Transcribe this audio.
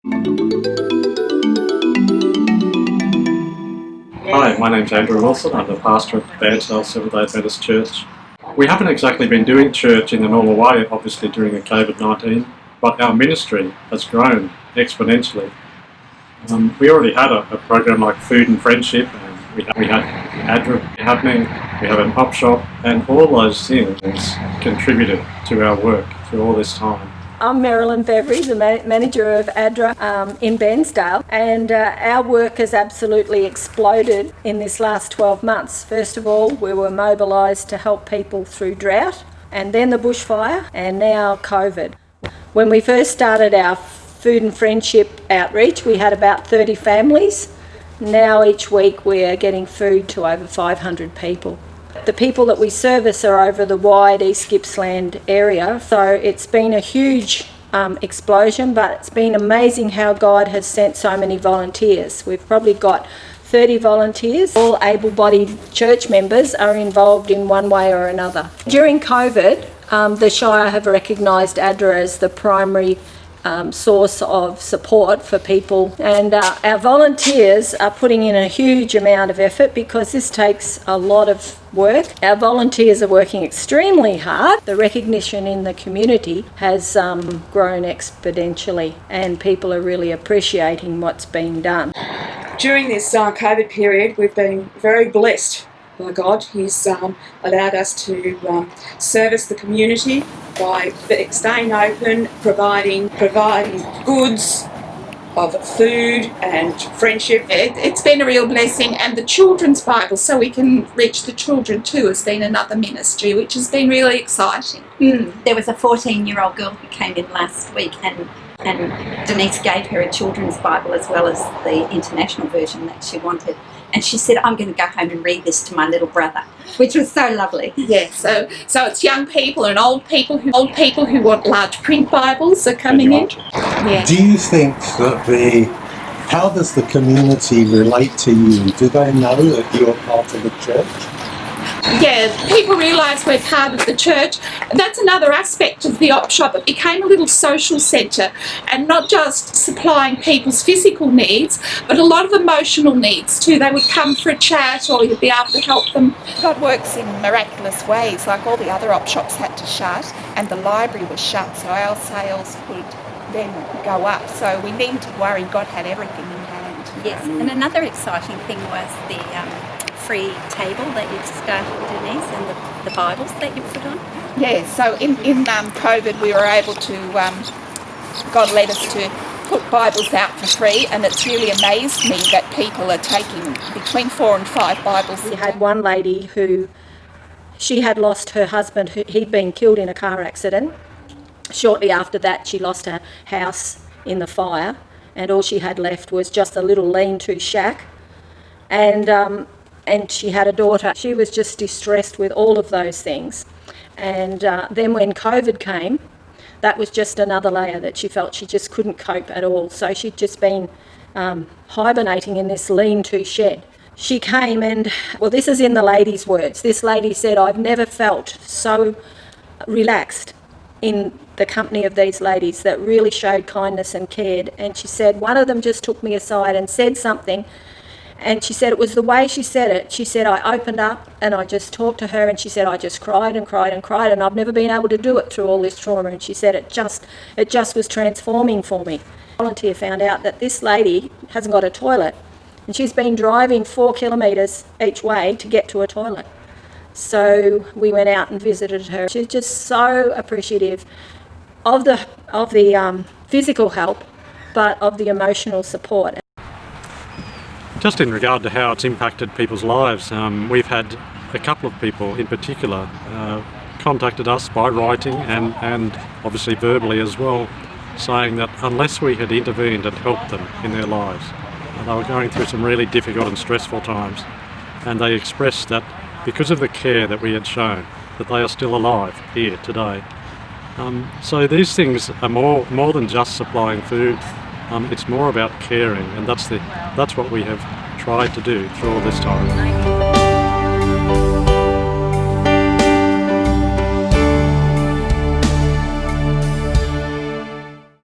Hi, my name's Andrew Wilson. I'm the pastor at Bairnsdale Seventh-day Adventist Church. We haven't exactly been doing church in the normal way, obviously, during the COVID-19, but our ministry has grown exponentially. We already had a program like Food and Friendship, and we had ADRA happening, we have an op shop, and all those things contributed to our work through all this time. I'm Marilyn Bevery, the manager of ADRA in Bairnsdale, and our work has absolutely exploded in this last 12 months. First of all, we were mobilised to help people through drought, and then the bushfire, and now COVID. When we first started our Food and Friendship outreach, we had about 30 families. Now each week we are getting food to over 500 people. The people that we service are over the wide East Gippsland area, so it's been a huge explosion, but it's been amazing how God has sent so many volunteers. We've probably got 30 volunteers. All able-bodied church members are involved in one way or another. During COVID, the Shire have recognised ADRA as the primary source of support for people, and our volunteers are putting in a huge amount of effort because this takes a lot of work. Our volunteers are working extremely hard. The recognition in the community has grown exponentially, and people are really appreciating what's being done. During this COVID period, we've been very blessed by God. He's allowed us to service the community by staying open, providing goods of food and friendship. It's been a real blessing, and the children's Bible, so we can reach the children too, has been another ministry, which has been really exciting. There was a 14-year-old girl who came in last week, and Denise gave her a children's Bible as well as the international version that she wanted. And she said, I'm going to go home and read this to my little brother, which was so lovely. Yeah, so it's young people and old people who want large print Bibles are coming in. Yeah. Do you think that how does the community relate to you? Do they know that you're part of the church? Yeah, people realise we're part of the church. That's another aspect of the op shop. It became a little social centre, and not just supplying people's physical needs, but a lot of emotional needs too. They would come for a chat, or you'd be able to help them. God works in miraculous ways. Like all the other op shops had to shut, and the library was shut, so our sales could then go up. So we needn't to worry. God had everything in hand. Yes, and another exciting thing was the free table that you've started, Denise, and the Bibles that you put on. Yeah, so in COVID we were able to, God led us to put Bibles out for free, and it's really amazed me that people are taking between 4 and 5 Bibles. We had one lady who, she had lost her husband, he'd been killed in a car accident. Shortly after that she lost her house in the fire, and all she had left was just a little lean-to shack. And she had a daughter. She was just distressed with all of those things. And then when COVID came, that was just another layer that she felt she just couldn't cope at all. So she'd just been hibernating in this lean-to shed. She came and, well, this is in the lady's words. This lady said, I've never felt so relaxed in the company of these ladies that really showed kindness and cared. And she said, one of them just took me aside and said something. And she said it was the way she said it. She said, I opened up and I just talked to her, and she said, I just cried and cried and cried, and I've never been able to do it through all this trauma. And she said it just was transforming for me. A volunteer found out that this lady hasn't got a toilet, and she's been driving 4 kilometres each way to get to a toilet. So we went out and visited her. She's just so appreciative of the physical help, but of the emotional support. Just in regard to how it's impacted people's lives, we've had a couple of people in particular contacted us by writing and obviously verbally as well, saying that unless we had intervened and helped them in their lives, they were going through some really difficult and stressful times, and they expressed that because of the care that we had shown, that they are still alive here today. So these things are more than just supplying food. It's more about caring, and that's what we have tried to do through all this time.